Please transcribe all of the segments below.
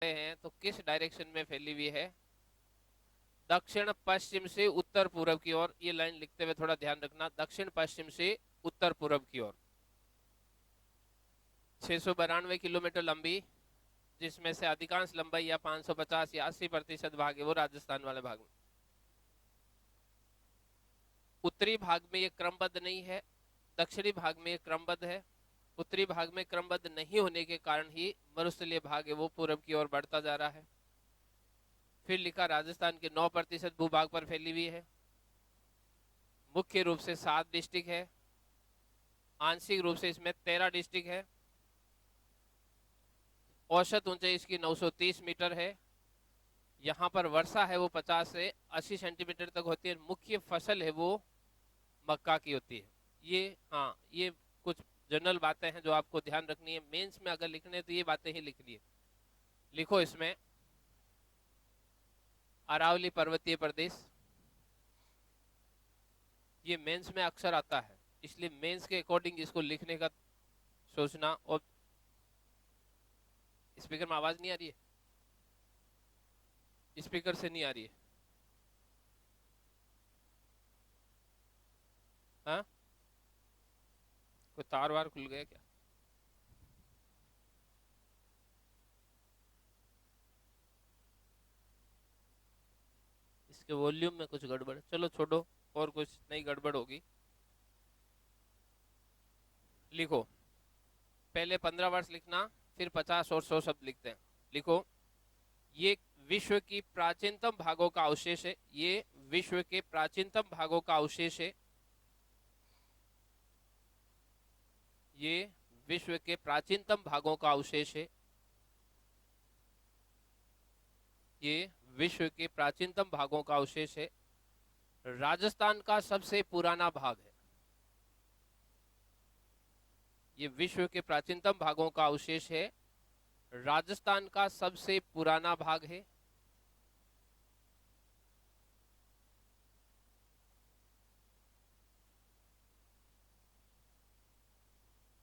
हैं तो किस डायरेक्शन में फैली हुई है? दक्षिण पश्चिम से उत्तर पूर्व की ओर। ये लाइन लिखते हुए थोड़ा ध्यान रखना, दक्षिण पश्चिम से उत्तर पूर्व की ओर। 692 किलोमीटर लंबी, जिसमें से अधिकांश लंबाई या 550 या 80% भाग है वो राजस्थान वाले भाग में। उत्तरी भाग में ये क्रमबद्ध नहीं है, दक्षिणी भाग में ये क्रमबद्ध है। उत्तरी भाग में क्रमबद्ध नहीं होने के कारण ही मरुस्थलीय भाग है वो पूर्व की ओर बढ़ता जा रहा है। फिर लिखा राजस्थान के 9% भूभाग पर फैली हुई है। मुख्य रूप से 7 डिस्ट्रिक्ट है, आंशिक रूप से इसमें 13 डिस्ट्रिक्ट है। औसत ऊंचाई इसकी 930 मीटर है। यहाँ पर वर्षा है वो 50 से 80 सेंटीमीटर तक होती है। मुख्य फसल है वो मक्का की होती है। ये हाँ, ये कुछ जनरल बातें हैं जो आपको ध्यान रखनी है। मेंस में अगर लिखने हैं तो ये बातें ही लिखनी है। लिखो इसमें अरावली पर्वतीय प्रदेश, ये मेंस में अक्सर आता है, इसलिए मेंस के अकॉर्डिंग इसको लिखने का सोचना। और स्पीकर में आवाज नहीं आ रही है, स्पीकर से नहीं आ रही है। हाँ, कोई तार वार खुल गया क्या? इसके वॉल्यूम में कुछ गड़बड़ है, चलो छोड़ो, और कुछ नई गड़बड़ होगी। लिखो, पहले 15 वर्ष लिखना, फिर 50 और 100 शब्द लिखते हैं। लिखो, ये विश्व की प्राचीनतम भागों का अवशेष है। ये विश्व के प्राचीनतम भागों का अवशेष है। ये विश्व के प्राचीनतम भागों का अवशेष है। ये विश्व के प्राचीनतम भागों का अवशेष है। राजस्थान का सबसे पुराना भाग है। ये विश्व के प्राचीनतम भागों का अवशेष है। राजस्थान का सबसे पुराना भाग है।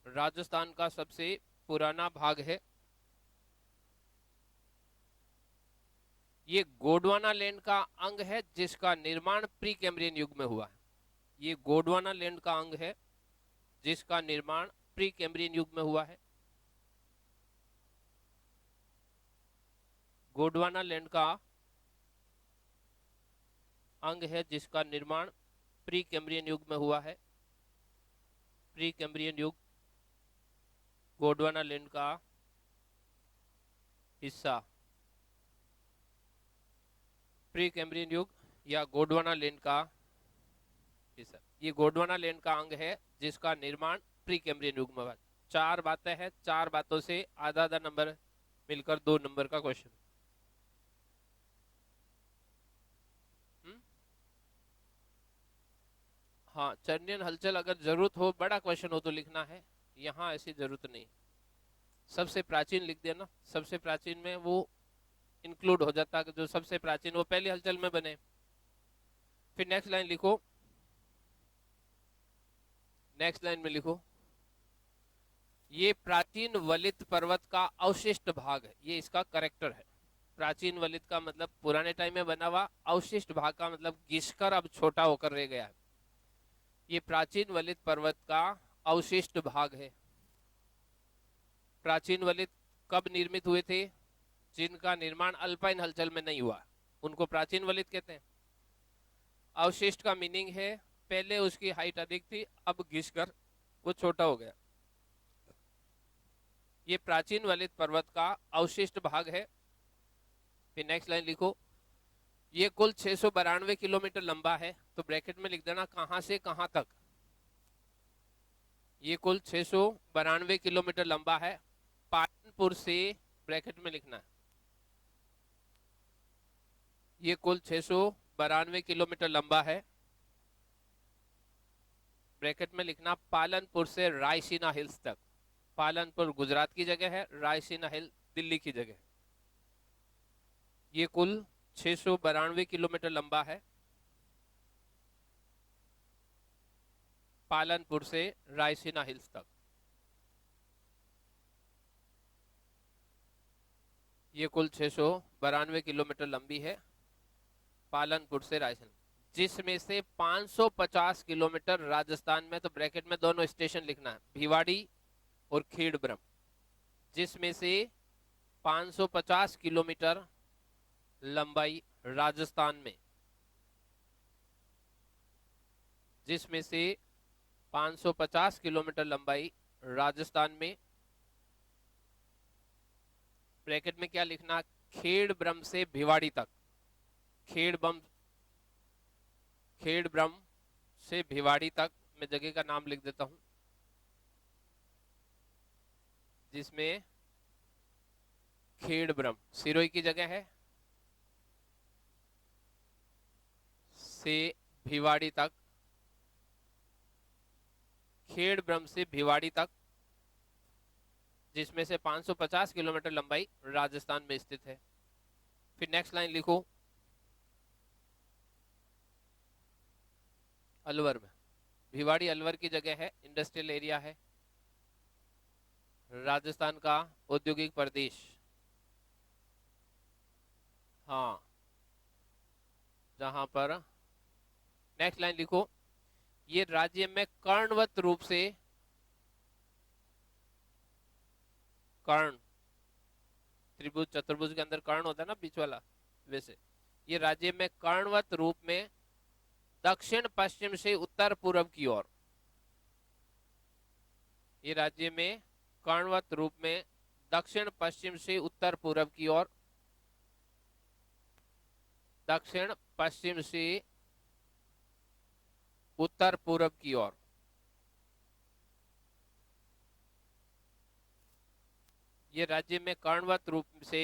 राजस्थान का सबसे पुराना भाग है। ये गोंडवाना लैंड का अंग है जिसका निर्माण प्री कैम्ब्रियन युग में हुआ है। ये गोंडवाना लैंड का अंग है जिसका निर्माण प्री कैम्ब्रियन युग में हुआ है। गोंडवाना लैंड का अंग है जिसका निर्माण प्री कैम्ब्रियन युग में हुआ है। प्री कैम्ब्रियन युग, गोंडवाना लैंड का हिस्सा। प्री कैम्ब्रियन युग या गोंडवाना लैंड का हिस्सा, ये गोंडवाना लैंड का अंग है जिसका निर्माण प्री कैम्ब्रियन युग में हुआ। 4 बातें हैं, 4 बातों से आधा आधा नंबर मिलकर 2 नंबर का क्वेश्चन। हाँ, चंडियन हलचल अगर जरूरत हो, बड़ा क्वेश्चन हो तो लिखना है, यहाँ ऐसी जरूरत नहीं। सबसे प्राचीन लिख देना, सबसे प्राचीन में वो इंक्लूड हो जाता है, जो सबसे प्राचीन वो पहली हलचल में बने। फिर नेक्स्ट लाइन लिखो, नेक्स्ट लाइन में लिखो, ये प्राचीन वलित पर्वत का अवशिष्ट भाग है। ये इसका करेक्टर है। प्राचीन वलित का मतलब पुराने टाइम में बना हुआ, अवशिष्ट भाग का मतलब घिसकर अब छोटा होकर रह गया है। ये प्राचीन वलित पर्वत का अवशिष्ट भाग है। प्राचीन वलित कब निर्मित हुए थे? जिनका निर्माण अल्पाइन हलचल में नहीं हुआ, उनको प्राचीन वलित कहते हैं। अवशिष्ट का मीनिंग है पहले उसकी हाइट अधिक थी, अब घिसकर वो छोटा हो गया। ये प्राचीन वलित पर्वत का अवशिष्ट भाग है। फिर नेक्स्ट लाइन लिखो, ये कुल 692 किलोमीटर लंबा है। तो ब्रैकेट में लिख देना कहां से कहां तक। ये कुल 692 किलोमीटर लंबा है। पालनपुर से, ब्रैकेट में लिखना है, ये कुल 692 किलोमीटर लंबा है। ब्रैकेट में लिखना पालनपुर से रायसीना हिल्स तक। पालनपुर गुजरात की जगह है, रायसीना हिल दिल्ली की जगह। ये कुल 692 किलोमीटर लंबा है, पालनपुर से रायसीना हिल्स तक। ये कुल 692 किलोमीटर लंबी है, पालनपुर से रायसेन, जिसमें से 550 किलोमीटर राजस्थान में, तो ब्रैकेट में दोनों स्टेशन लिखना है, भिवाड़ी और खेड़ब्रह्म, जिसमें से 550 किलोमीटर लंबाई राजस्थान में, जिसमें से 550 किलोमीटर लंबाई राजस्थान में, ब्रैकेट में क्या लिखना, खेड़ब्रह्म से भिवाड़ी तक, खेड़ब्रह्म खेड़ब्रह्म से भिवाड़ी तक, मैं जगह का नाम लिख देता हूं, जिसमें खेड़ब्रह्म सिरोही की जगह है, से भिवाड़ी तक, खेड़ब्रह्म से भिवाड़ी तक, जिसमें से 550 किलोमीटर लंबाई राजस्थान में स्थित है। फिर नेक्स्ट लाइन लिखो, अलवर में, भिवाड़ी अलवर की जगह है, इंडस्ट्रियल एरिया है, राजस्थान का औद्योगिक प्रदेश, हाँ, जहां पर, नेक्स्ट लाइन लिखो, ये राज्य में कर्णवत रूप से, कर्ण, त्रिभुज चतुर्भुज के अंदर कर्ण होता है ना बीच वाला, वैसे ये राज्य में कर्णवत रूप में दक्षिण पश्चिम से उत्तर पूर्व की ओर, ये राज्य में कर्णवत रूप में दक्षिण पश्चिम से उत्तर पूर्व की ओर, दक्षिण पश्चिम से उत्तर पूर्व की ओर, ये राज्य में कर्णवत रूप से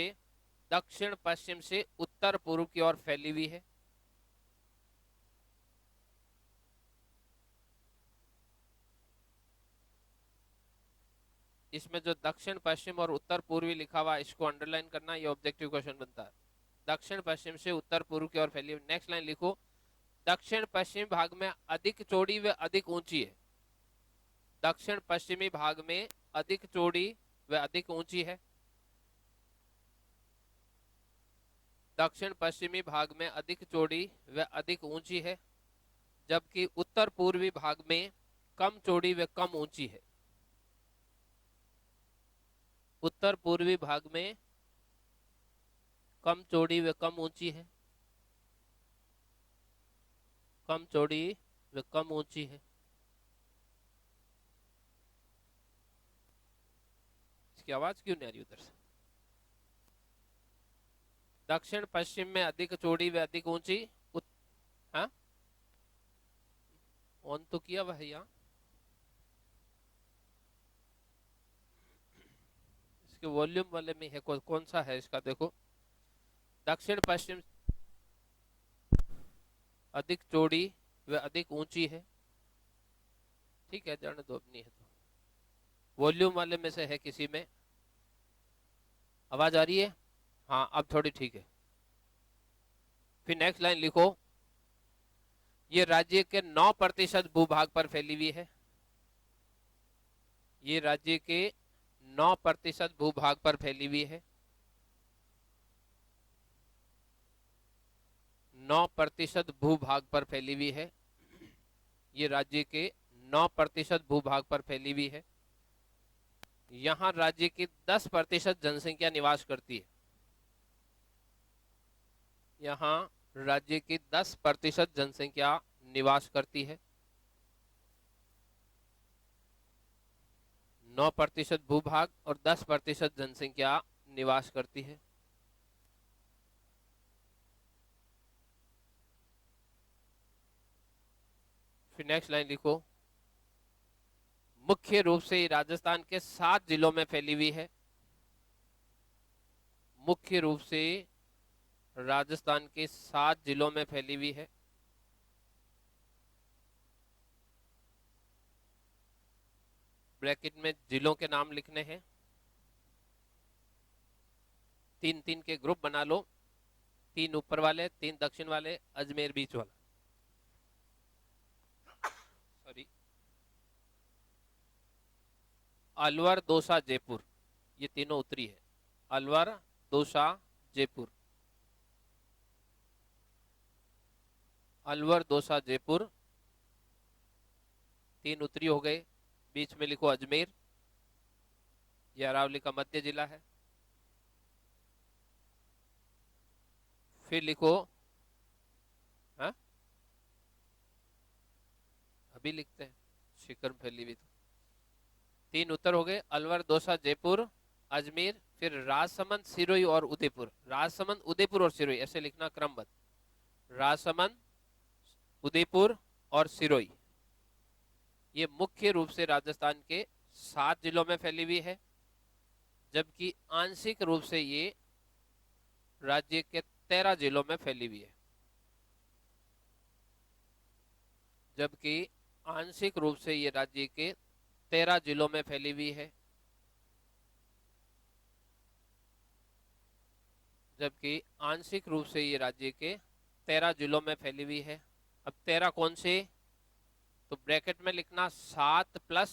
दक्षिण पश्चिम से उत्तर पूर्व की ओर फैली हुई है। इसमें जो दक्षिण पश्चिम और उत्तर पूर्वी लिखा हुआ, इसको अंडरलाइन करना, ये ऑब्जेक्टिव क्वेश्चन बनता है। दक्षिण पश्चिम से उत्तर पूर्व की ओर फैली हुई। नेक्स्ट लाइन लिखो, दक्षिण पश्चिमी भाग में अधिक चौड़ी व अधिक ऊंची है, दक्षिण पश्चिमी भाग में अधिक चौड़ी व अधिक ऊंची है, दक्षिण पश्चिमी भाग में अधिक चौड़ी व अधिक ऊंची है, जबकि उत्तर पूर्वी भाग में कम चौड़ी व कम ऊंची है, उत्तर पूर्वी भाग में कम चौड़ी व कम ऊंची है, कम चौड़ी व कम ऊंची है। इसकी आवाज क्यों नहीं आ रही उधर से? दक्षिण पश्चिम में अधिक चौड़ी व अधिक ऊंची, हाँ ऑन तो किया हुआ है यहाँ, इसके वॉल्यूम वाले में है, कौन सा है इसका, देखो, दक्षिण पश्चिम अधिक चौड़ी व अधिक ऊंची है, ठीक है, जाने दो, अपनी है तो, वॉल्यूम वाले में से है किसी में, आवाज आ रही है, हाँ अब थोड़ी ठीक है। फिर नेक्स्ट लाइन लिखो, ये राज्य के 9% भूभाग पर फैली हुई है, ये राज्य के 9% भूभाग पर फैली हुई है, 9% भूभाग पर फैली हुई है, ये राज्य के 9% भूभाग पर फैली हुई है। यहाँ राज्य की 10% जनसंख्या निवास करती है, यहाँ राज्य की 10% जनसंख्या निवास करती है, 9% भूभाग और 10% जनसंख्या निवास करती है। फिर नेक्स्ट लाइन लिखो, मुख्य रूप से राजस्थान के 7 जिलों में फैली हुई है, मुख्य रूप से राजस्थान के 7 जिलों में फैली हुई है, ब्रैकेट में जिलों के नाम लिखने हैं, 3-3 के ग्रुप बना लो, 3 ऊपर वाले, 3 दक्षिण वाले, अजमेर बीच वाला, सॉरी, अलवर, दौसा, जयपुर, ये तीनों उत्तरी है, अलवर, दौसा जयपुर, अलवर दौसा जयपुर, 3 उत्तरी हो गए। बीच में लिखो अजमेर, यह अरावली का मध्य जिला है। फिर लिखो, हाँ अभी लिखते हैं, शिकर फैली भी तो। 3 उत्तर हो गए, अलवर दौसा जयपुर अजमेर, फिर राजसमंद सिरोही और उदयपुर। राजसमंद उदयपुर और सिरोही ऐसे लिखना क्रमबद्ध, राजसमंद उदयपुर और सिरोही। ये मुख्य रूप से राजस्थान के 7 जिलों में फैली हुई है, जबकि आंशिक रूप से ये राज्य के 13 जिलों में फैली हुई है। जबकि आंशिक रूप से ये राज्य के 13 जिलों में फैली हुई है। जबकि आंशिक रूप से ये राज्य के 13 जिलों में फैली हुई है। अब 13 कौन से, तो ब्रैकेट में लिखना 7 प्लस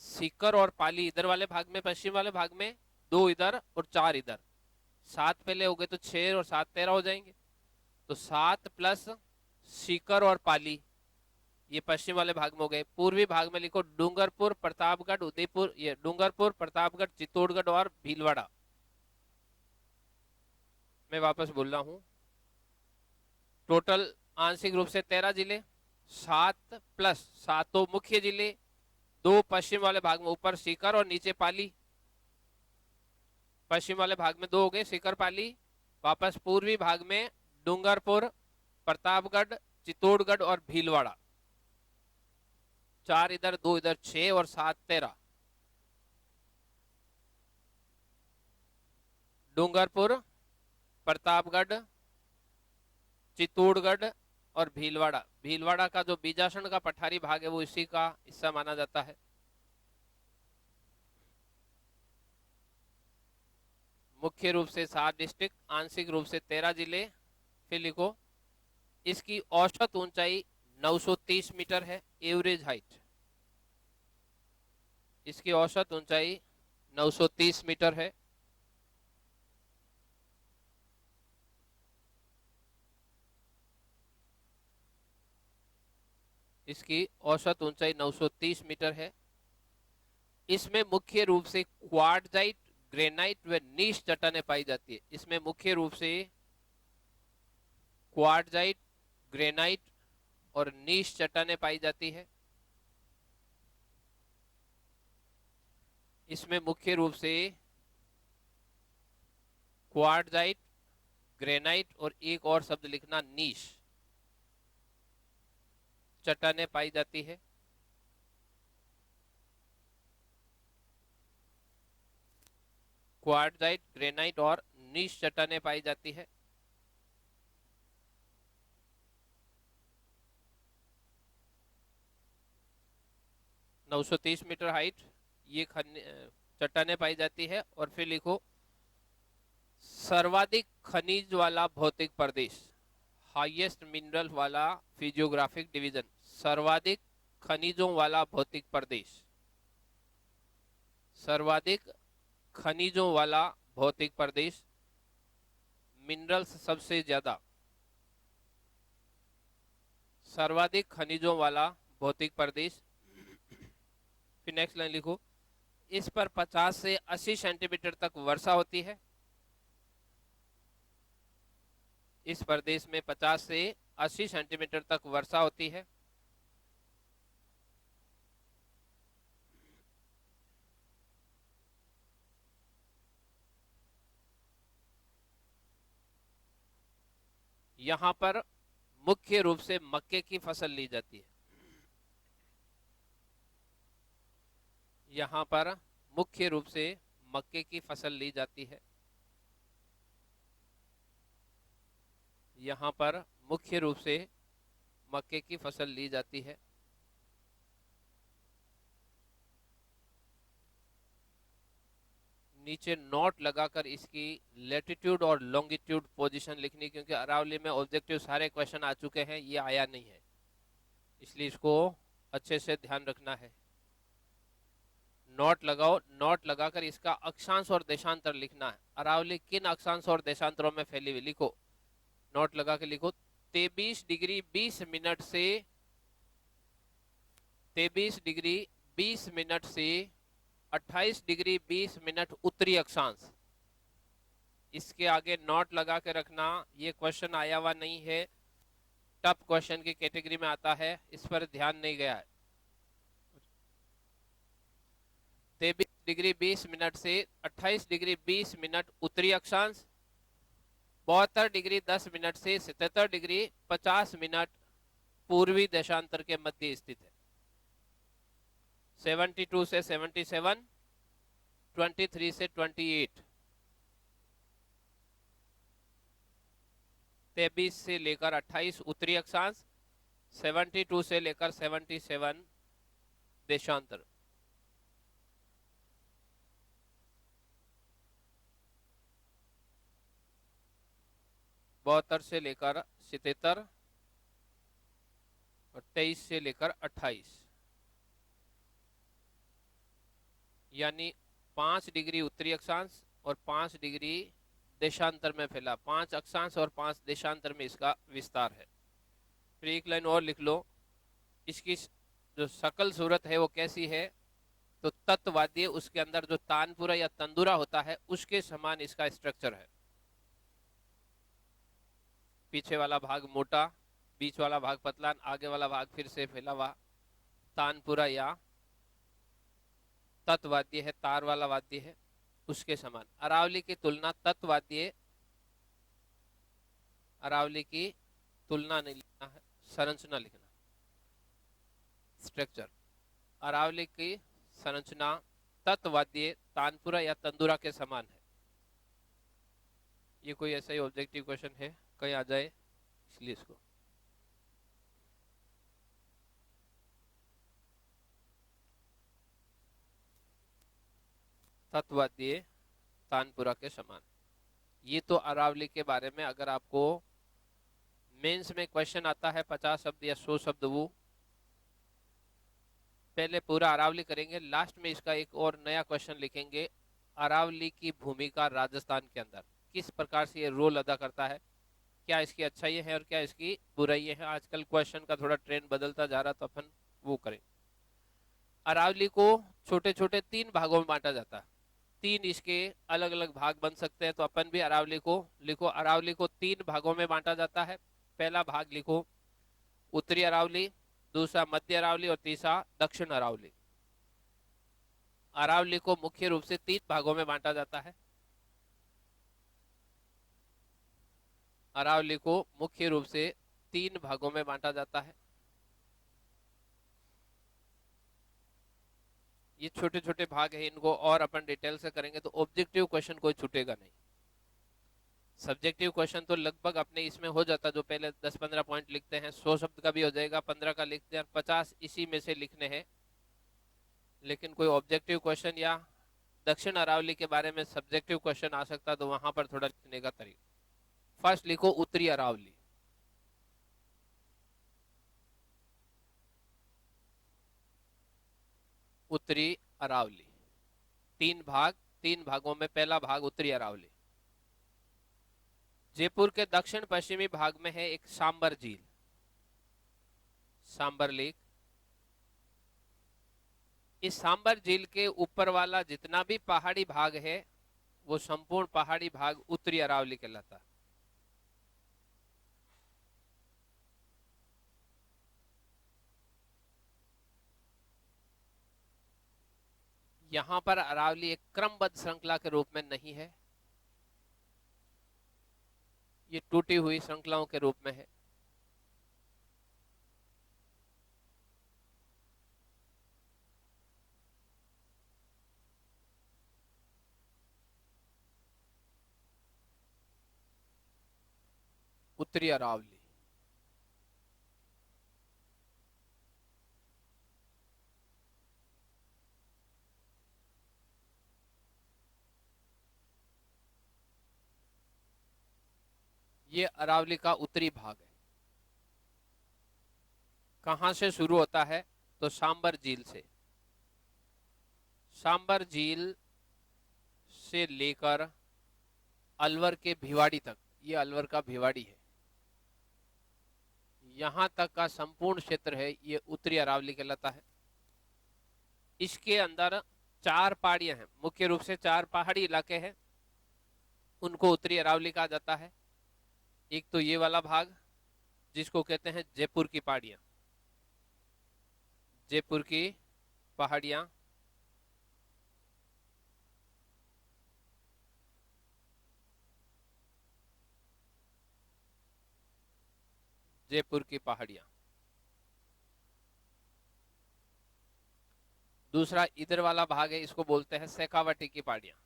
सीकर और पाली इधर वाले भाग में, पश्चिम वाले भाग में 2 इधर और 4 इधर। 7 पहले हो गए तो 6 और 7 13 हो जाएंगे। तो 7 प्लस सीकर और पाली, ये पश्चिम वाले भाग में हो गए। पूर्वी भाग में लिखो डूंगरपुर, प्रतापगढ़, उदयपुर, ये डूंगरपुर, प्रतापगढ़, चित्तौड़गढ़ और भीलवाड़ा। मैं वापस बोल रहा हूं, टोटल आंशिक रूप से 13 जिले, 7 प्लस 7 मुख्य जिले, 2 पश्चिम वाले भाग में, ऊपर सीकर और नीचे पाली। पश्चिम वाले भाग में 2 हो गए, सीकर पाली। वापस पूर्वी भाग में डूंगरपुर, प्रतापगढ़, चित्तौड़गढ़ और भीलवाड़ा। 4 इधर, 2 इधर, 6 और 7 13। डूंगरपुर, प्रतापगढ़, चित्तौड़गढ़ और भीलवाड़ा। भीलवाड़ा का जो बीजासन का पठारी भाग है वो इसी का हिस्सा माना जाता है। मुख्य रूप से 7 डिस्ट्रिक्ट, आंशिक रूप से 13 जिले। फिर लिखो, इसकी औसत ऊंचाई 930 मीटर है, एवरेज हाइट। इसकी औसत ऊंचाई 930 मीटर है। इसकी औसत ऊंचाई 930 मीटर है। इसमें मुख्य रूप से क्वार्टजाइट, ग्रेनाइट व नीश चट्टानें पाई जाती है। इसमें मुख्य रूप से क्वार्टजाइट, ग्रेनाइट और नीश चट्टानें पाई जाती है। इसमें मुख्य रूप से क्वार्टजाइट, ग्रेनाइट और एक और शब्द लिखना नीश चट्टानें पाई जाती है। क्वार्टजाइट, ग्रेनाइट और नीश चट्टानें पाई जाती है। नौ सौ 30 मीटर हाइट ये चट्टानें पाई जाती है। और फिर लिखो, सर्वाधिक खनिज वाला भौतिक प्रदेश, हाईएस्ट मिनरल वाला फिजियोग्राफिक डिवीजन। सर्वाधिक खनिजों वाला भौतिक प्रदेश, सर्वाधिक खनिजों वाला भौतिक प्रदेश, मिनरल्स सबसे ज्यादा, सर्वाधिक खनिजों वाला भौतिक प्रदेश। फिर नेक्स्ट लाइन लिखो, इस पर 50 से 80 सेंटीमीटर तक वर्षा होती है। इस प्रदेश में 50 से 80 सेंटीमीटर तक वर्षा होती है। यहां पर मुख्य रूप से मक्के की फसल ली जाती है। यहां पर मुख्य रूप से मक्के की फसल ली जाती है। यहां पर मुख्य रूप से मक्के की फसल ली जाती है। नीचे नोट लगाकर इसकी लेटिट्यूड और लॉन्गिट्यूड पोजीशन लिखनी, क्योंकि अरावली में ऑब्जेक्टिव सारे क्वेश्चन आ चुके हैं, ये आया नहीं है, इसलिए इसको अच्छे से ध्यान रखना है। नोट लगाओ, नोट लगाकर इसका अक्षांश और देशांतर लिखना है। अरावली किन अक्षांश और देशांतरों में फैली हुई, लिखो, नोट लगा के लिखो। 23 डिग्री 20 मिनट से 23 डिग्री 20 मिनट से 28 डिग्री 20 मिनट उत्तरी अक्षांश। इसके आगे नोट लगा के रखना। ये क्वेश्चन आया हुआ नहीं है, टफ क्वेश्चन की कैटेगरी में आता है, इस पर ध्यान नहीं गया है। 23 डिग्री 20 मिनट से 28 डिग्री 20 मिनट उत्तरी अक्षांश, 72 डिग्री 10 मिनट से 77 डिग्री 50 मिनट पूर्वी देशांतर के मध्य स्थित है। 72 से 77, 23 से 28, 23 से लेकर 28 उत्तरी अक्षांश, 72 से लेकर 77 देशांतर। बहत्तर से लेकर 77 और 23 से लेकर 28, यानी 5 डिग्री उत्तरी अक्षांश और 5 डिग्री देशांतर में फैला। 5 अक्षांश और 5 देशांतर में इसका विस्तार है। फिर एक लाइन और लिख लो, इसकी जो शकल सूरत है वो कैसी है, तो तत्वाद्य, उसके अंदर जो तानपुरा या तंदुरा होता है उसके समान इसका स्ट्रक्चर है। पीछे वाला भाग मोटा, बीच वाला भाग पतला, आगे वाला भाग फिर से फैला हुआ, तानपुरा या तत्वाद्य है, तार वाला वाद्य है, उसके समान। अरावली की तुलना तत्वाद्य, अरावली की तुलना नहीं लिखना है, संरचना लिखना, स्ट्रक्चर। अरावली की संरचना तत्वाद्य, तानपुरा या तंदुरा के समान है। ये कोई ऐसा ही ऑब्जेक्टिव क्वेश्चन है, कहीं आ जाए, इसलिए इसको तत्वाद्य तानपुरा के समान। ये तो अरावली के बारे में अगर आपको मेंस में क्वेश्चन आता है 50 शब्द या 100 शब्द, वो पहले पूरा अरावली करेंगे, लास्ट में इसका एक और नया क्वेश्चन लिखेंगे, अरावली की भूमिका राजस्थान के अंदर किस प्रकार से ये रोल अदा करता है, क्या इसकी अच्छाई है और क्या इसकी बुराई है। आजकल क्वेश्चन का थोड़ा ट्रेंड बदलता जा रहा, तो अपन वो करें। अरावली को छोटे छोटे 3 भागों में बांटा जाता है, 3 इसके अलग अलग भाग बन सकते हैं, तो अपन भी अरावली को लिखो। अरावली को 3 भागों में बांटा जाता है। पहला भाग लिखो उत्तरी अरावली, दूसरा मध्य अरावली और तीसरा दक्षिण अरावली। अरावली को मुख्य रूप से 3 भागों में बांटा जाता है। अरावली को मुख्य रूप से 3 भागों में बांटा जाता है। ये छोटे छोटे भाग है, इनको और अपन डिटेल से करेंगे तो ऑब्जेक्टिव क्वेश्चन कोई छूटेगा नहीं। सब्जेक्टिव क्वेश्चन तो लगभग अपने इसमें हो जाता, जो पहले 10-15 पॉइंट लिखते हैं, 100 शब्द का भी हो जाएगा, 15 का लिखते हैं, 50 इसी में से लिखने हैं। लेकिन कोई ऑब्जेक्टिव क्वेश्चन या दक्षिण अरावली के बारे में सब्जेक्टिव क्वेश्चन आ सकता, तो वहां पर थोड़ा लिखने का तरीका। फर्स्ट लिखो उत्तरी अरावली। उत्तरी अरावली 3 भाग, 3 भागों में पहला भाग उत्तरी अरावली। जयपुर के दक्षिण पश्चिमी भाग में है एक सांबर झील, सांबर लेक। इस सांबर झील के ऊपर वाला जितना भी पहाड़ी भाग है, वो संपूर्ण पहाड़ी भाग उत्तरी अरावली कहलाता है। यहां पर अरावली एक क्रमबद्ध श्रृंखला के रूप में नहीं है, ये टूटी हुई श्रृंखलाओं के रूप में है। उत्तरी अरावली ये अरावली का उत्तरी भाग है। कहां से शुरू होता है, तो सांबर झील से। सांबर झील से लेकर अलवर के भिवाड़ी तक, ये अलवर का भिवाड़ी है, यहां तक का संपूर्ण क्षेत्र है ये उत्तरी अरावली कहलाता है। इसके अंदर 4 पहाड़ियां हैं, मुख्य रूप से 4 पहाड़ी इलाके हैं, उनको उत्तरी अरावली कहा जाता है। एक तो ये वाला भाग जिसको कहते हैं जयपुर की पहाड़ियां, जयपुर की पहाड़ियां, जयपुर की पहाड़ियां। दूसरा इधर वाला भाग है, इसको बोलते हैं शेखावटी की पहाड़ियां।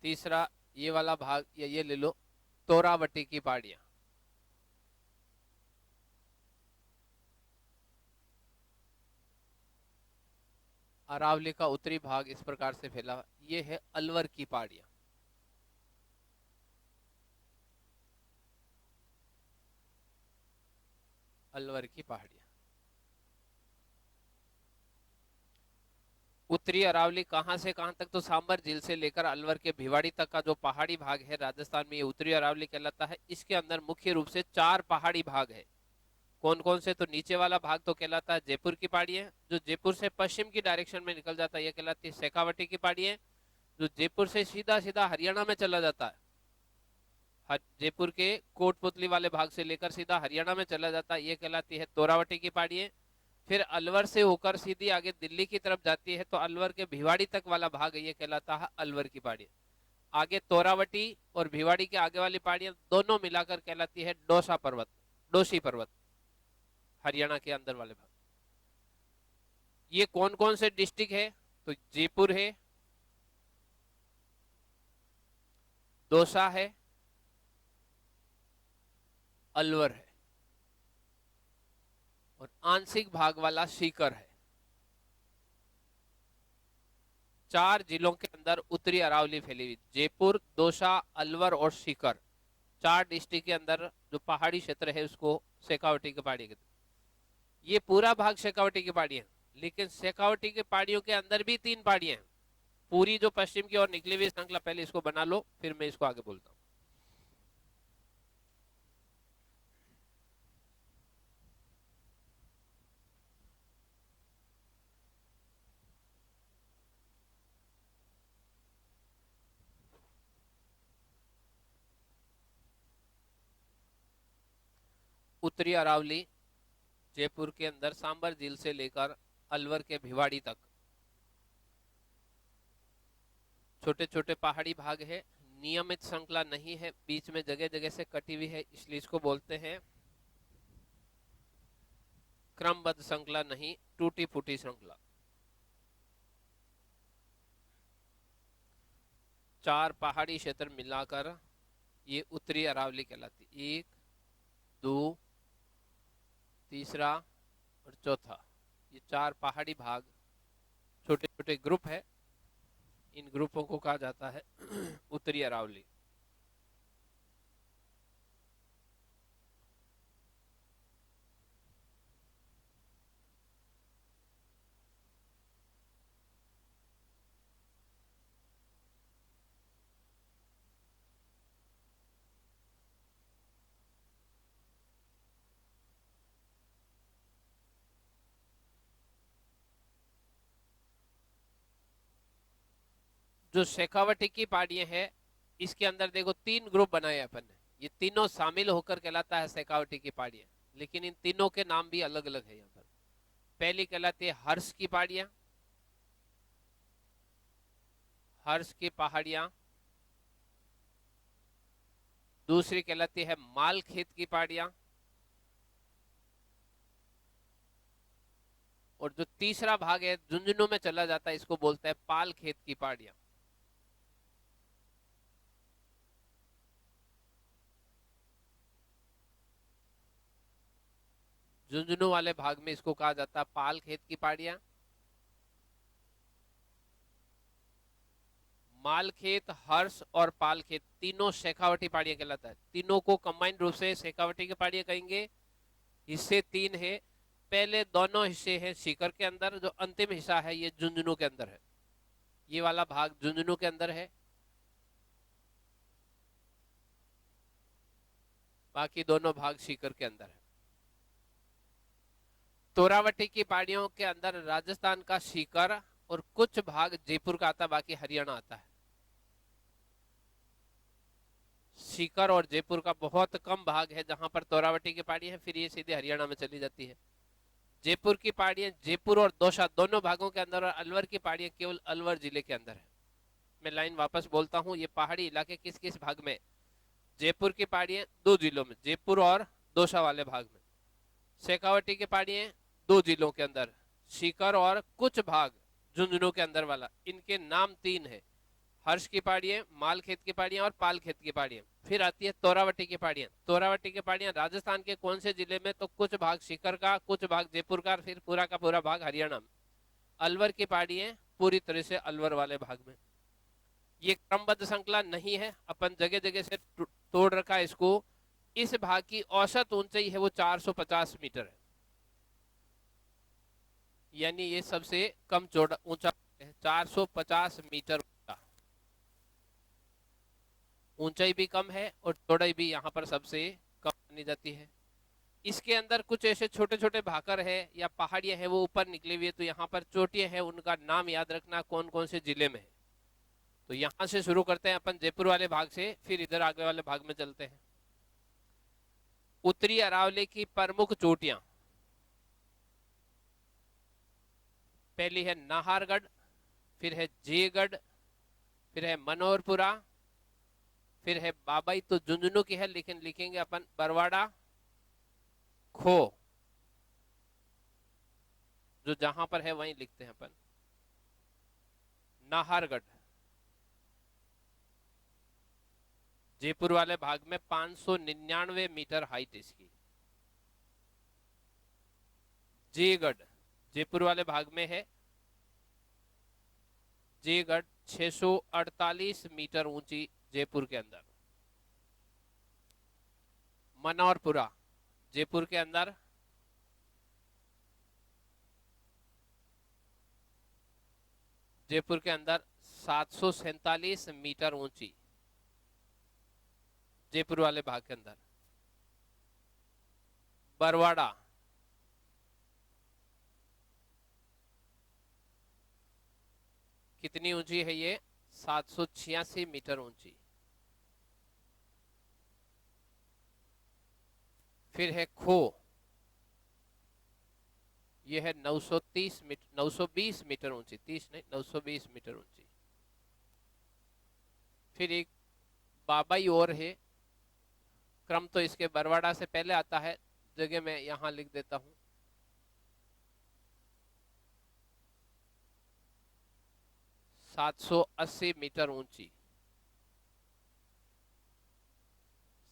तीसरा ये वाला भाग, या ये ले लो, तोरावटी की पहाड़ियां। अरावली का उत्तरी भाग इस प्रकार से फैला, ये है अलवर की पहाड़ियां। अलवर की पहाड़ियां। उत्तरी अरावली कहां से कहां तक, तो सांबर झील से लेकर अलवर के भिवाड़ी तक का जो पहाड़ी भाग है राजस्थान में, ये उत्तरी अरावली कहलाता है। इसके अंदर मुख्य रूप से 4 पहाड़ी भाग है। कौन कौन से, तो नीचे वाला भाग तो कहलाता है जयपुर की पहाड़ी है, जो जयपुर से पश्चिम की डायरेक्शन में निकल जाता है ये कहलाती है शेखावटी की पहाड़ी है। जो जयपुर से सीधा सीधा हरियाणा में चला जाता है, जयपुर के कोटपुतली वाले भाग से लेकर सीधा हरियाणा में चला जाता है, ये कहलाती है तोरावटी की पहाड़ी है। फिर अलवर से होकर सीधी आगे दिल्ली की तरफ जाती है, तो अलवर के भिवाड़ी तक वाला भाग ये कहलाता है अलवर की पहाड़ी। आगे तोरावटी और भिवाड़ी के आगे वाली पहाड़ियां दोनों मिलाकर कहलाती है डोसा पर्वत, डोसी पर्वत, हरियाणा के अंदर वाले भाग। ये कौन कौन से डिस्ट्रिक्ट है, तो जयपुर है, दौसा है, अलवर है, और आंशिक भाग वाला सीकर है। 4 जिलों के अंदर उत्तरी अरावली फैली हुई, जयपुर, दौसा, अलवर और सीकर, 4 डिस्ट्रिक्ट के अंदर जो पहाड़ी क्षेत्र है उसको शेखावटी की पहाड़ी कहते हैं। ये पूरा भाग शेखावटी की पहाड़ी है, लेकिन शेखावटी की पहाड़ियों के अंदर भी 3 पहाड़ियां हैं। पूरी जो पश्चिम की ओर निकली हुई श्रृंखला, पहले इसको बना लो, फिर मैं इसको आगे बोलता हूँ। उत्तरी अरावली जयपुर के अंदर सांबर झील से लेकर अलवर के भिवाड़ी तक छोटे छोटे पहाड़ी भाग है, नियमित श्रृंखला नहीं है, बीच में जगह जगह से कटी हुई है, इसलिए इसको बोलते हैं क्रमबद्ध श्रृंखला नहीं, टूटी फूटी श्रृंखला। 4 पहाड़ी क्षेत्र मिलाकर ये उत्तरी अरावली कहलाती, 1, 2, तीसरा और चौथा, ये 4 पहाड़ी भाग छोटे छोटे ग्रुप है, इन ग्रुपों को कहा जाता है उत्तरी अरावली। जो शेखावटी की पहाड़ियां हैं, इसके अंदर देखो 3 ग्रुप बनाए अपन ने, ये तीनों शामिल होकर कहलाता है शेखावटी की पहाड़ियां, लेकिन इन तीनों के नाम भी अलग अलग है यहाँ पर। पहली कहलाती है हर्ष की पहाड़ियां, हर्ष की पहाड़ियां। दूसरी कहलाती है माल खेत की पहाड़ियां, और जो तीसरा भाग है झुंझुनू में चला जाता है, इसको बोलते हैं पाल खेत की पहाड़ियां। झुंझुनू वाले भाग में इसको कहा जाता है पाल खेत की पहाड़ियां। मालखेत, हर्ष और पालखेत तीनों शेखावटी पहाड़ियां कहलाता है। तीनों को कंबाइंड रूप से शेखावटी की पहाड़ियां कहेंगे। हिस्से तीन है। पहले दोनों हिस्से हैं सीकर के अंदर, जो अंतिम हिस्सा है ये झुंझुनू के अंदर है। ये वाला भाग झुंझुनू के अंदर है, बाकी दोनों भाग सीकर के अंदर है। तोरावटी की पहाड़ियों के अंदर राजस्थान का सीकर और कुछ भाग जयपुर का आता है, बाकी हरियाणा आता है। सीकर और जयपुर का बहुत कम भाग है जहां पर तोरावटी की पहाड़ी है, फिर ये सीधे हरियाणा में चली जाती है। जयपुर की पहाड़ियां जयपुर और दौसा दोनों भागों के अंदर, और अलवर की पहाड़ियां केवल अलवर जिले के अंदर है। मैं लाइन वापस बोलता हूँ, ये पहाड़ी इलाके किस किस भाग में? जयपुर की पहाड़ियां दो जिलों में, जयपुर और दौसा वाले भाग में। शेखावटी की पहाड़ियां दो जिलों के अंदर, सीकर और कुछ भाग झुंझुनू के अंदर वाला। इनके नाम तीन है, हर्ष की पहाड़ियां, मालखेत की पहाड़ियां और पालखेत की पहाड़ियां। फिर आती है तोरावटी की पहाड़ियां। तोरावटी की पहाड़ियां राजस्थान के कौन से जिले में? तो कुछ भाग सीकर का, कुछ भाग जयपुर का, फिर पूरा का पूरा भाग हरियाणा में। अलवर की पहाड़ियां पूरी तरह से अलवर वाले भाग में। ये क्रमबद्ध श्रृंखला नहीं है, अपन जगह जगह से तोड़ रखा है इसको। इस भाग की औसत ऊंचाई है वो 450 मीटर है, यानी ये सबसे कम चौड़ा ऊंचा है, 450 मीटर ऊंचा। ऊंचाई भी कम है और चौड़ाई भी यहाँ पर सबसे कम मानी जाती है। इसके अंदर कुछ ऐसे छोटे छोटे भाकर है या पहाड़ियां हैं वो ऊपर निकली हुई है, तो यहाँ पर चोटियां हैं, उनका नाम याद रखना कौन कौन से जिले में है। तो यहां से शुरू करते हैं अपन जयपुर वाले भाग से, फिर इधर आगे वाले भाग में चलते हैं। उत्तरी अरावली की प्रमुख चोटियां, पहली है नाहरगढ़, फिर है जयगढ़, फिर है मनोहरपुरा, फिर है बाबाई। तो झुंझुनू की है, लेकिन लिखेंगे अपन बरवाड़ा खो, जो जहां पर है वहीं लिखते हैं अपन। नाहरगढ़ जयपुर वाले भाग में 599 मीटर हाइट इसकी। जयगढ़ जयपुर वाले भाग में है, जयगढ़ 648 मीटर ऊंची जयपुर के अंदर। मनोहरपुरा जयपुर के अंदर, जयपुर के अंदर 747 मीटर ऊंची जयपुर वाले भाग के अंदर। बरवाड़ा कितनी ऊंची है ये? 786 मीटर ऊंची। फिर है खो, ये है 930 मीटर, 920 मीटर ऊंची, 30 नहीं 920 मीटर ऊंची। फिर एक बाबाई और है, क्रम तो इसके बरवाड़ा से पहले आता है, जगह मैं यहां लिख देता हूं। सात 780 मीटर ऊंची,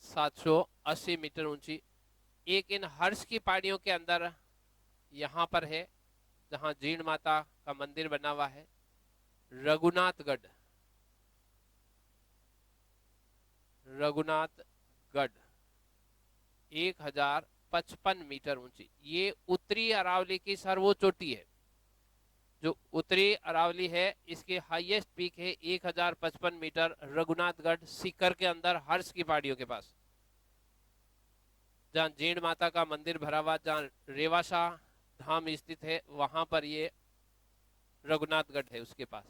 780 मीटर ऊंची। एक इन हर्ष की पहाड़ियों के अंदर यहां पर है, जहां जीण माता का मंदिर बना हुआ है, रघुनाथगढ़। रघुनाथगढ़ 1055 मीटर ऊंची। ये उत्तरी अरावली की सर्वोच्च चोटी है। जो उत्तरी अरावली है इसके हाईएस्ट पीक है 1055 मीटर, रघुनाथगढ़ सीकर के अंदर हर्ष की पहाड़ियों के पास, जहां जीण माता का मंदिर भरा हुआ, जहां रेवासा धाम स्थित है, वहां पर ये रघुनाथगढ़ है उसके पास।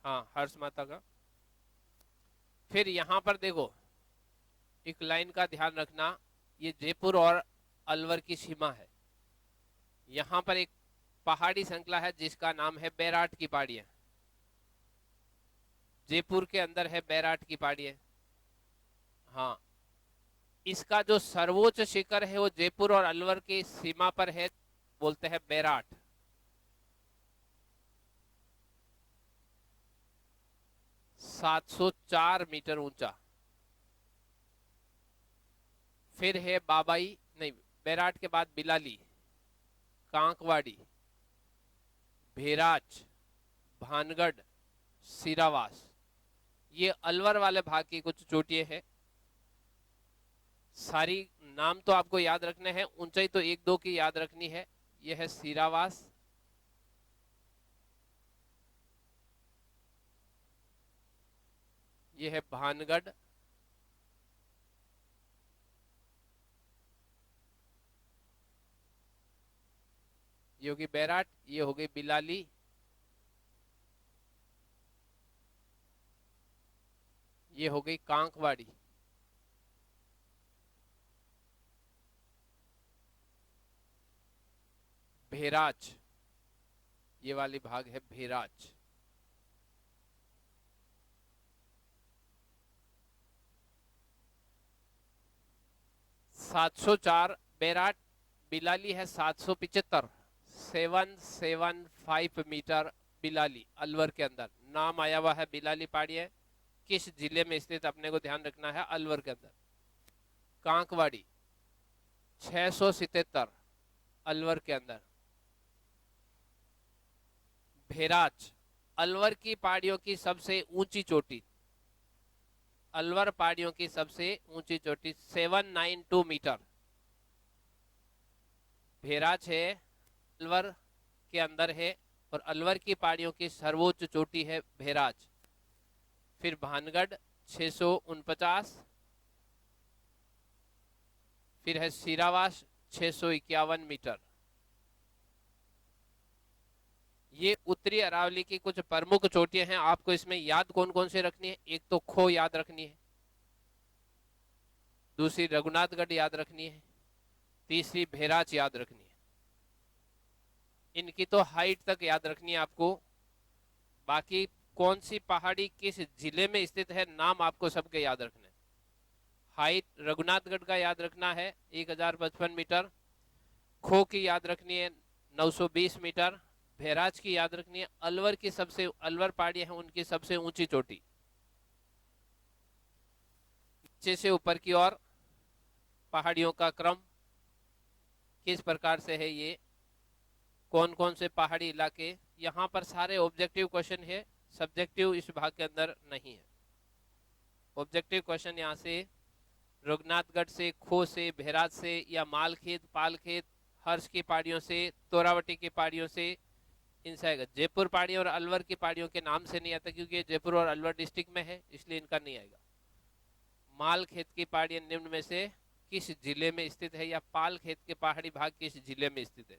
हाँ, हर्ष माता का। फिर यहां पर देखो एक लाइन का ध्यान रखना, ये जयपुर और अलवर की सीमा है। यहां पर एक पहाड़ी श्रृंखला है जिसका नाम है बैराट की पहाड़ियां। जयपुर के अंदर है बैराट की पहाड़ियां। हाँ, इसका जो सर्वोच्च शिखर है वो जयपुर और अलवर की सीमा पर है, बोलते हैं बैराट। सात 704 मीटर ऊंचा। फिर है बाबाई, नहीं, बैराट के बाद बिलाली, कांकवाड़ी, भेराच, भानगढ़, सीरावास। ये अलवर वाले भाग की कुछ चोटियां हैं। सारी नाम तो आपको याद रखने हैं, ऊंचाई तो एक दो की याद रखनी है। यह है सीरावास, यह है भानगढ़, ये होगी बैराट, ये हो गई बिलाली, ये हो गई कांकवाड़ी, भेराज, ये वाली भाग है भेराज। 704 बैराट, बिलाली है 775, 775 मीटर बिलाली अलवर के अंदर। नाम आया हुआ है बिलाली पहाड़ी है, किस जिले में स्थित अपने को ध्यान रखना है, अलवर के अंदर। कांकवाड़ी 677 अलवर के अंदर। भेराज अलवर की पहाड़ियों की सबसे ऊंची चोटी, अलवर पहाड़ियों की सबसे ऊंची चोटी 792 मीटर भेराज है, अलवर के अंदर है, और अलवर की पहाड़ियों की सर्वोच्च चोटी है भेराज। फिर भानगढ़ 649, फिर है सीरावास 651 मीटर। ये उत्तरी अरावली की कुछ प्रमुख चोटियां हैं। आपको इसमें याद कौन कौन से रखनी है, एक तो खो याद रखनी है, दूसरी रघुनाथगढ़ याद रखनी है, तीसरी भेराज याद रखनी है। इनकी तो हाइट तक याद रखनी है आपको। बाकी कौन सी पहाड़ी किस जिले में स्थित है, नाम आपको सबके याद रखने हैं। हाइट रघुनाथगढ़ का याद रखना है 1055 मीटर, खो की याद रखनी है 920 मीटर, भेराज की याद रखनी है, अलवर की सबसे अलवर पहाड़ी है उनकी सबसे ऊंची चोटी। नीचे से ऊपर की ओर पहाड़ियों का क्रम किस प्रकार से है, ये कौन कौन से पहाड़ी इलाके, यहाँ पर सारे ऑब्जेक्टिव क्वेश्चन है, सब्जेक्टिव इस भाग के अंदर नहीं है। ऑब्जेक्टिव क्वेश्चन यहाँ से रघुनाथगढ़ से, खो से, भेराज से, या मालखेत, पालखेत, हर्ष की पहाड़ियों से, तोरावटी की पहाड़ियों से, इनसे आएगा। जयपुर पहाड़ी और अलवर की पहाड़ियों के नाम से नहीं आता क्योंकि ये जयपुर और अलवर डिस्ट्रिक्ट में है, इसलिए इनका नहीं आएगा। मालखेत की पहाड़ियां निम्न में से किस जिले में स्थित है, या पालखेत के पहाड़ी भाग किस जिले में स्थित है।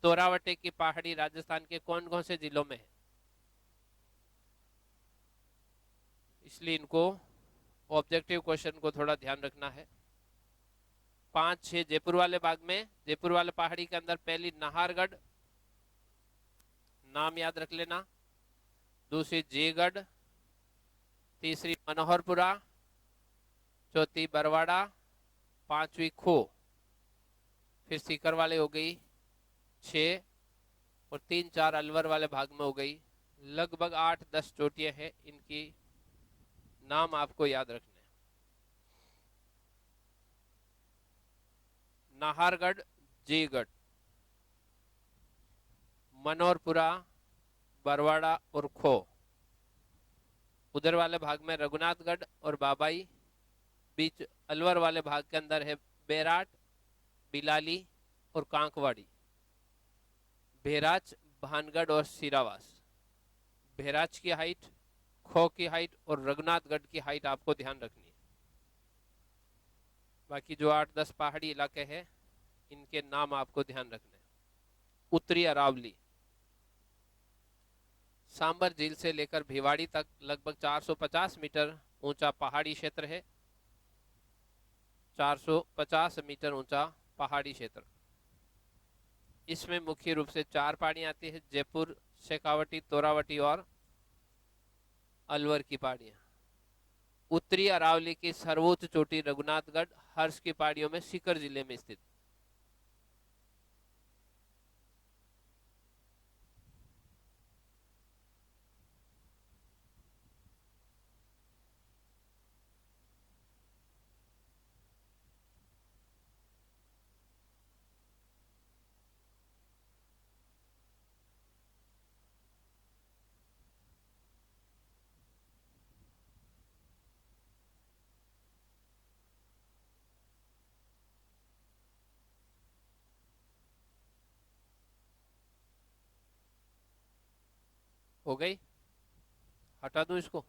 तोरावटी की पहाड़ी राजस्थान के कौन कौन से जिलों में है, इसलिए इनको ऑब्जेक्टिव क्वेश्चन को थोड़ा ध्यान रखना है। 5-6 जयपुर वाले भाग में, जयपुर वाले पहाड़ी के अंदर पहली नाहरगढ़, नाम याद रख लेना, दूसरी जयगढ़, तीसरी मनोहरपुरा, चौथी बरवाड़ा, पांचवी खो, फिर सीकर वाले हो गई 6, और 3-4 अलवर वाले भाग में हो गई। लगभग 8-10 चोटियां हैं, इनकी नाम आपको याद रखने हैं। नाहरगढ़, जयगढ़, मनोहरपुरा, बरवाड़ा और खो। उधर वाले भाग में रघुनाथगढ़ और बाबाई, बीच अलवर वाले भाग के अंदर है बैराट, बिलाली और कांकवाड़ी। भेराज, भानगढ़ और सीरावास। भेराज की हाइट, खो की हाइट और रघुनाथगढ़ की हाइट आपको ध्यान रखनी है। बाकी जो 8-10 पहाड़ी इलाके हैं इनके नाम आपको ध्यान रखने हैं। उत्तरी अरावली सांबर झील से लेकर भिवाड़ी तक लगभग 450 मीटर ऊंचा पहाड़ी क्षेत्र है। 450 मीटर ऊंचा पहाड़ी क्षेत्र। इसमें मुख्य रूप से 4 पहाड़ियां आती है, जयपुर, शेखावटी, तोरावटी और अलवर की पहाड़ियां। उत्तरी अरावली की सर्वोच्च चोटी रघुनाथगढ़, हर्ष की पहाड़ियों में सीकर जिले में स्थित। हो गई, हटा दूं इसको।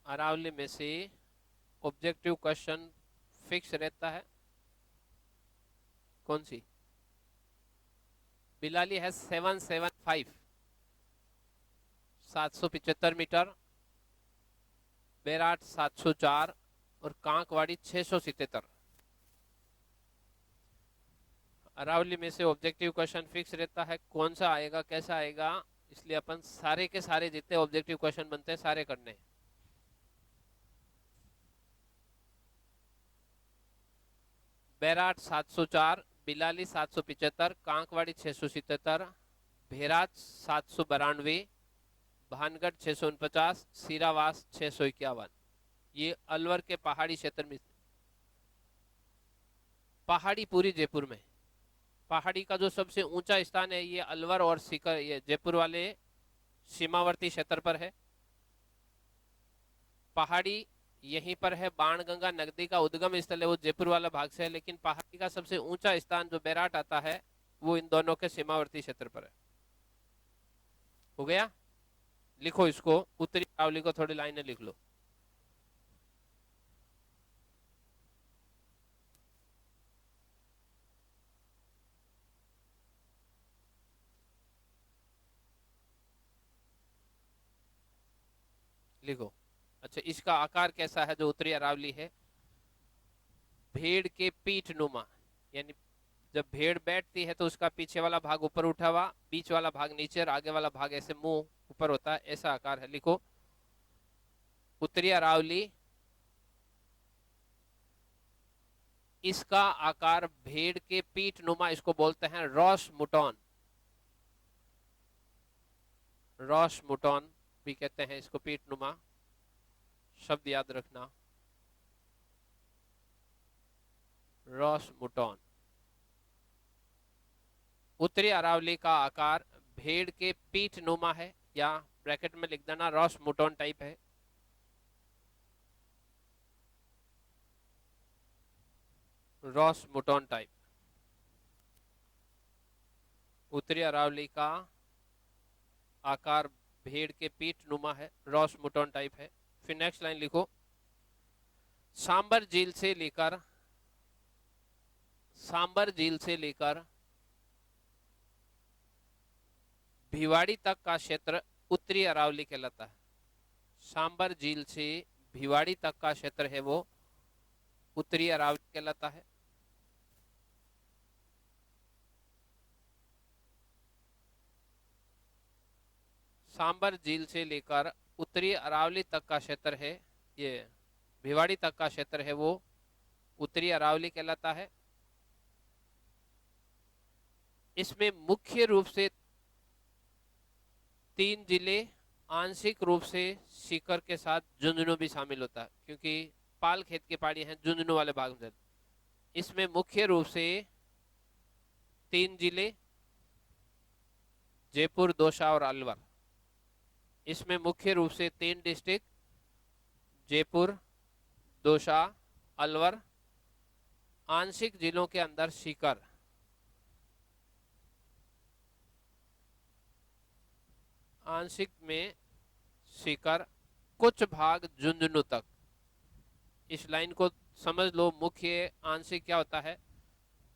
अरावली में से ऑब्जेक्टिव क्वेश्चन फिक्स रहता है, कौन सी? बिलाली है 775 775 मीटर, बैराट 704 और कांकवाड़ी 677। अरावली में से ऑब्जेक्टिव क्वेश्चन फिक्स रहता है, कौन सा आएगा कैसा आएगा, इसलिए अपन सारे के सारे जितने ऑब्जेक्टिव क्वेश्चन बनते हैं सारे करने हैं। बैराट 704, बिलाली 775, कांकवाड़ी 677, भेराज 792, भानगढ़ 649, सीरावास 651। ये अलवर के पहाड़ी क्षेत्र में, पहाड़ी पूरी जयपुर में, पहाड़ी का जो सबसे ऊंचा स्थान है ये अलवर और सीकर, ये जयपुर वाले सीमावर्ती क्षेत्र पर है। पहाड़ी यहीं पर है, बाणगंगा नदी का उद्गम स्थल है वो जयपुर वाला भाग से है, लेकिन पहाड़ी का सबसे ऊंचा स्थान जो बैराट आता है वो इन दोनों के सीमावर्ती क्षेत्र पर है। हो गया, लिखो इसको, उत्तरी अरावली को थोड़ी लाइनें लिख लो। लिखो। अच्छा, इसका आकार कैसा है जो उत्तरी अरावली है? भेड़ के पीठ नुमा, यानी जब भेड़ बैठती है तो उसका पीछे वाला भाग ऊपर उठा हुआ, बीच वाला भाग नीचे और आगे वाला भाग ऐसे मुंह ऊपर होता है, ऐसा आकार है। लिखो, उत्तरी अरावली, इसका आकार भेड़ के पीठ नुमा, इसको बोलते हैं रॉस मुटोन, रॉस मुटोन भी कहते हैं इसको, पीठ नुमा शब्द याद रखना, रॉस मुटोन। उत्तरी अरावली का आकार भेड़ के पीठ नुमा है, या ब्रैकेट में लिख देना रॉस मुटोन टाइप है। रॉस मुटोन टाइप उत्तरी अरावली का आकार भेड़ के पीठ नुमा है, रॉस मुटोन टाइप है। फिर नेक्स्ट लाइन लिखो, सांबर झील से लेकर, सांबर झील से लेकर भिवाड़ी तक का क्षेत्र उत्तरी अरावली कहलाता है। सांबर झील से भिवाड़ी तक का क्षेत्र है वो उत्तरी अरावली कहलाता है। सांबर झील से लेकर उत्तरी अरावली तक का क्षेत्र है, ये भिवाड़ी तक का क्षेत्र है वो उत्तरी अरावली कहलाता है। इसमें मुख्य रूप से 3 जिले, आंशिक रूप से सीकर के साथ झुंझुनू भी शामिल होता है, क्योंकि पाल खेत की पहाड़ी है झुंझुनू वाले भाग में। इसमें मुख्य रूप से 3 जिले, जयपुर, दौसा और अलवर। इसमें मुख्य रूप से 3 डिस्ट्रिक्ट, जयपुर, दौसा, अलवर, आंशिक जिलों के अंदर सीकर, आंशिक में सीकर, कुछ भाग झुंझुनू तक। इस लाइन को समझ लो, मुख्य आंशिक क्या होता है,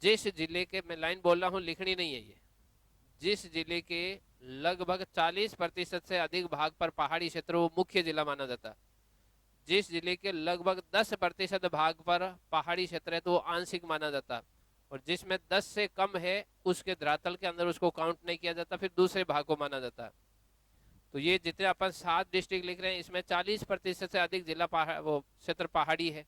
जिस जिले के, मैं लाइन बोल रहा हूं लिखनी नहीं है ये, जिस जिले के लगभग 40% से अधिक भाग पर पहाड़ी क्षेत्र वो मुख्य जिला माना जाता है। जिस जिले के लगभग 10% भाग पर पहाड़ी क्षेत्र है तो वो आंशिक माना जाता है, और जिसमें 10 से कम है उसके धरातल के अंदर उसको काउंट नहीं किया जाता, फिर दूसरे भाग को माना जाता है। तो ये जितने अपन 7 डिस्ट्रिक्ट लिख रहे हैं इसमें 40% से अधिक जिला वो क्षेत्र पहाड़ी है।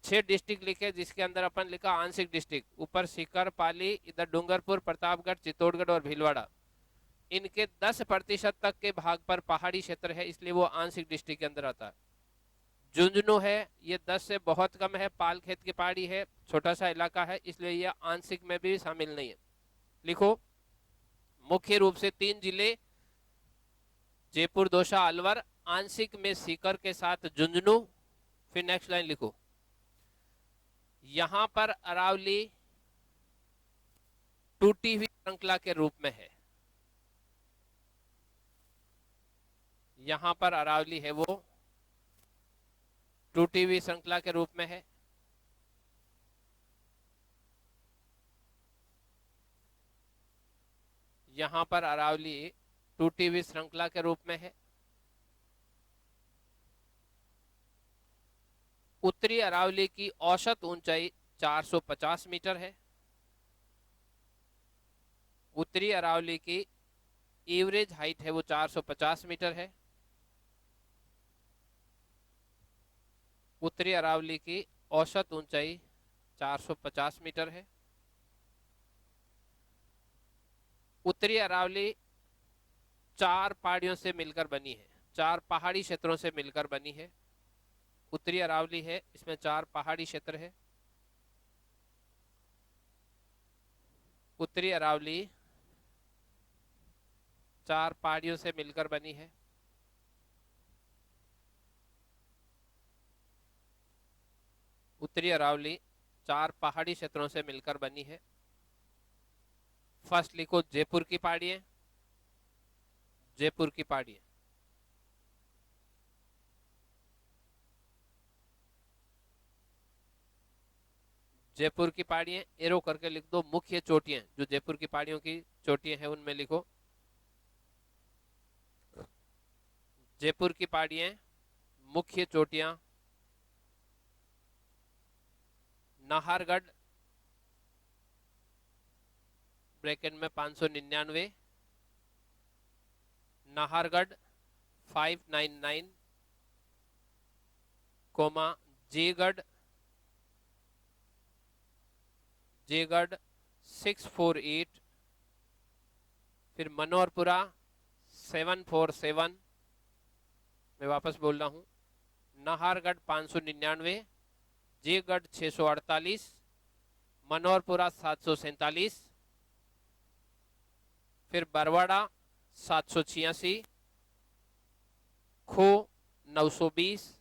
6 डिस्ट्रिक्ट लिखे जिसके अंदर अपन लिखा आंशिक डिस्ट्रिक्ट, ऊपर सीकर, पाली, इधर डूंगरपुर, प्रतापगढ़, चित्तौड़गढ़ और भीलवाड़ा, इनके 10% तक के भाग पर पहाड़ी क्षेत्र है, इसलिए वो आंशिक डिस्ट्रिक्ट के अंदर आता है। झुंझुनू है ये 10 से बहुत कम है, पाल खेत की पहाड़ी है, छोटा सा इलाका है, इसलिए ये आंशिक में भी शामिल नहीं है। लिखो, मुख्य रूप से 3 जिले, जयपुर, दौसा, अलवर, आंशिक में सीकर के साथ झुंझुनू। फिर नेक्स्ट लाइन लिखो, यहां पर अरावली टूटी हुई श्रृंखला के रूप में है। यहां पर अरावली है वो टूटी हुई श्रृंखला के रूप में है। यहां पर अरावली टूटी हुई श्रृंखला के रूप में है। उत्तरी अरावली की औसत ऊंचाई 450 मीटर है। उत्तरी अरावली की एवरेज हाइट है वो 450 मीटर है। उत्तरी अरावली की औसत ऊंचाई 450 मीटर है। उत्तरी अरावली 4 पहाड़ियों से मिलकर बनी है, 4 पहाड़ी क्षेत्रों से मिलकर बनी है। उत्तरी अरावली है, इसमें 4 पहाड़ी क्षेत्र है। उत्तरी अरावली 4 पहाड़ियों से मिलकर बनी है। उत्तरी अरावली 4 पहाड़ी क्षेत्रों से मिलकर बनी है। फर्स्ट लिखो जयपुर की पहाड़ियां। जयपुर की पहाड़ियां, जयपुर की पहाड़ियां एरो करके लिख दो। मुख्य चोटियां जो जयपुर की पहाड़ियों की चोटियां हैं उनमें लिखो जयपुर की पहाड़ियां मुख्य चोटियां। नाहरगढ़ ब्रैकेट में 599, नाहरगढ़ 599, कोमा जयगढ़ 648, फिर मनोहरपुरा 747। मैं वापस बोल रहा हूं, नाहरगढ़ 599, जयगढ़ 648, मनोहरपुरा 747, फिर बरवाड़ा 786, खो 920,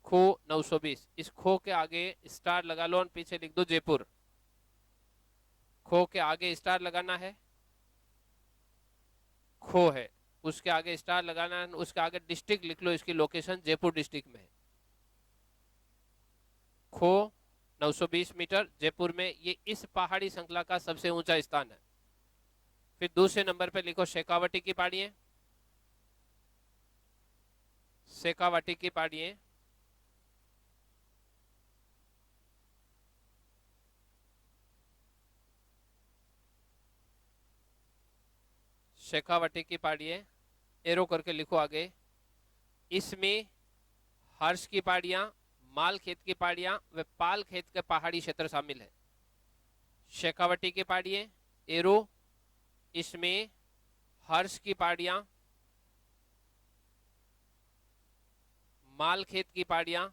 खो 920। इस खो के आगे स्टार लगा लो और पीछे लिख दो जयपुर। खो के आगे स्टार लगाना है, खो है, उसके आगे स्टार लगाना है, उसके आगे डिस्ट्रिक्ट लिख लो, इसकी लोकेशन जयपुर डिस्ट्रिक्ट में है। खो 920 मीटर जयपुर में, ये इस पहाड़ी श्रृंखला का सबसे ऊंचा स्थान है। फिर दूसरे नंबर पे लिखो शेखावटी की पहाड़ियां। शेखावटी की पहाड़ियां शेखावटी की पहाड़ियां एरो करके लिखो आगे। इसमें हर्ष की पहाड़ियां, माल खेत की पहाड़ियां व पाल खेत के पहाड़ी क्षेत्र शामिल है। शेखावटी की पहाड़ियां एरो, इसमें हर्ष की पहाड़ियां, माल खेत की पहाड़ियां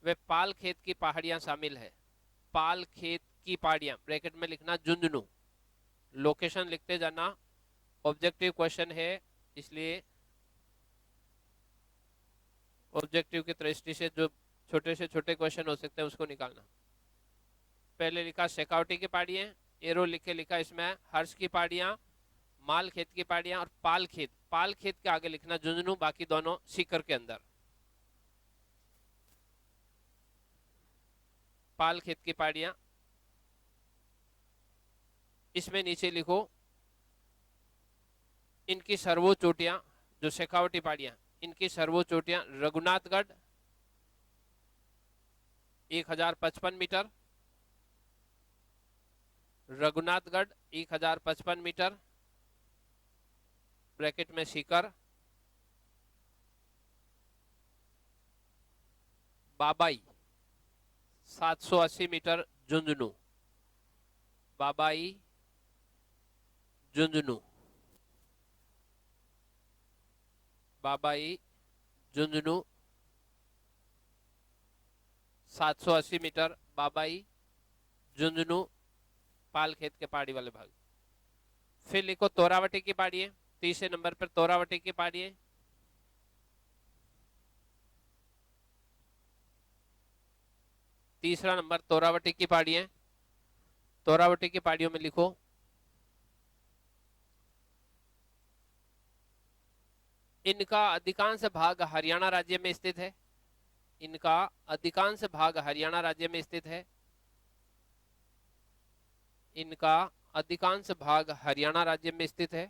व पाल खेत की पहाड़ियां शामिल है। पाल खेत की पहाड़ियां ब्रैकेट में लिखना झुंझुनू। लोकेशन लिखते जाना, ऑब्जेक्टिव क्वेश्चन है इसलिए ऑब्जेक्टिव की दृष्टि से जो छोटे से छोटे क्वेश्चन हो सकते हैं उसको निकालना। पहले लिखा शेखावटी की पहाड़ियां, एरो लिखे लिखा इसमें हर्ष की पहाड़ियां, माल खेत की पहाड़ियां और पाल खेत। पाल खेत के आगे लिखना झुंझुनू, बाकी दोनों सीकर के अंदर। पाल खेत की पहाड़ियां, इसमें नीचे लिखो इनकी सर्वोच्च चोटियां, जो शेखावटी पहाड़ियां इनकी सर्वोच्च चोटियां Raghunathgarh 1055 metre, Raghunathgarh 1055 metre bracket में सीकर, बाबाई 780 मीटर झुंझुनू, बाबाई झुंझुनू, बाबाई झुंझुनू 780 मीटर, बाबाई झुंझुनू पाल खेत के पहाड़ी वाले भाग। फिर लिखो तोरावटी की पहाड़ी है, तीसरे नंबर पर तोरावटी की पहाड़ी है। तीसरा नंबर तोरावटी की पहाड़ियां। तोरावटी की पहाड़ियों में लिखो इनका अधिकांश भाग हरियाणा राज्य में स्थित है। इनका अधिकांश भाग हरियाणा राज्य में स्थित है। इनका अधिकांश भाग हरियाणा राज्य में स्थित है।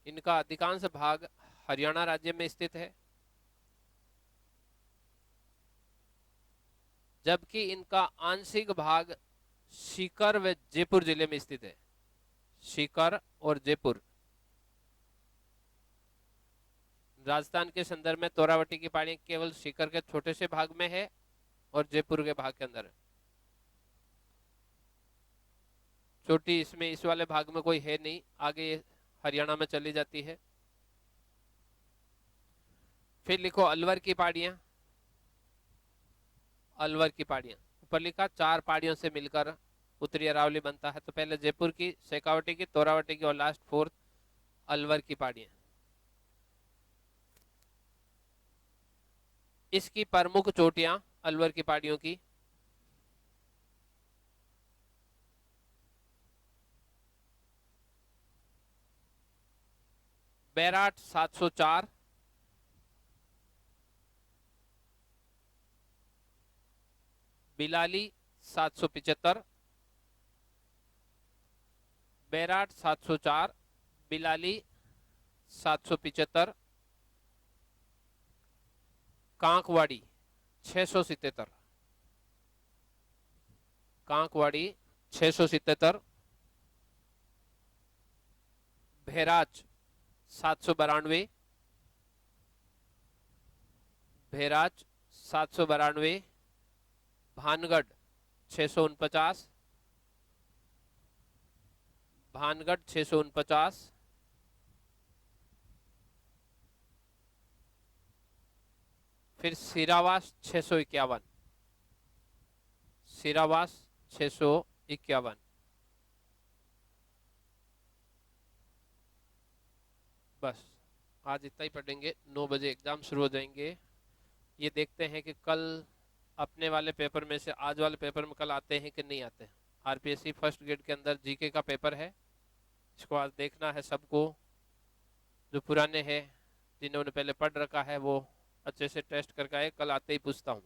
इनका अधिकांश भाग हरियाणा राज्य में स्थित है, जबकि इनका आंशिक भाग सीकर व जयपुर जिले में स्थित है। सीकर और जयपुर। राजस्थान के संदर्भ में तोरावटी की पहाड़ियां केवल सीकर के छोटे से भाग में है और जयपुर के भाग के अंदर है। चोटी इसमें इस वाले भाग में कोई है नहीं, आगे हरियाणा में चली जाती है। फिर लिखो अलवर की पहाड़ियां। अलवर की पहाड़ियां ऊपर लिखा 4 पहाड़ियों से मिलकर उत्तरी अरावली बनता है। तो पहले जयपुर की, शेखावटी की, तोरावटी की और लास्ट 4th अलवर की पहाड़ियां। इसकी प्रमुख चोटियां अलवर की पहाड़ियों की बैराट 704, बिलाली 775, बैराट 704, बिलाली 775, कांकवाड़ी 677, कांकवाड़ी 677, भैराज 792, भैराज 792, भानगढ़ 649, भानगढ़ 649, फिर सिरावास 651, सिरावास 651। बस आज इतना ही पढ़ेंगे, 9 बजे एग्जाम शुरू हो जाएंगे। ये देखते हैं कि कल अपने वाले पेपर में से आज वाले पेपर में कल आते हैं कि नहीं आते हैं। आरपीएससी फर्स्ट ग्रेड के अंदर जीके का पेपर है, इसको आज देखना है सबको। जो पुराने हैं, जिन्होंने पहले पढ़ रखा है, वो अच्छे से टेस्ट करके आए, कल आते ही पूछता हूँ।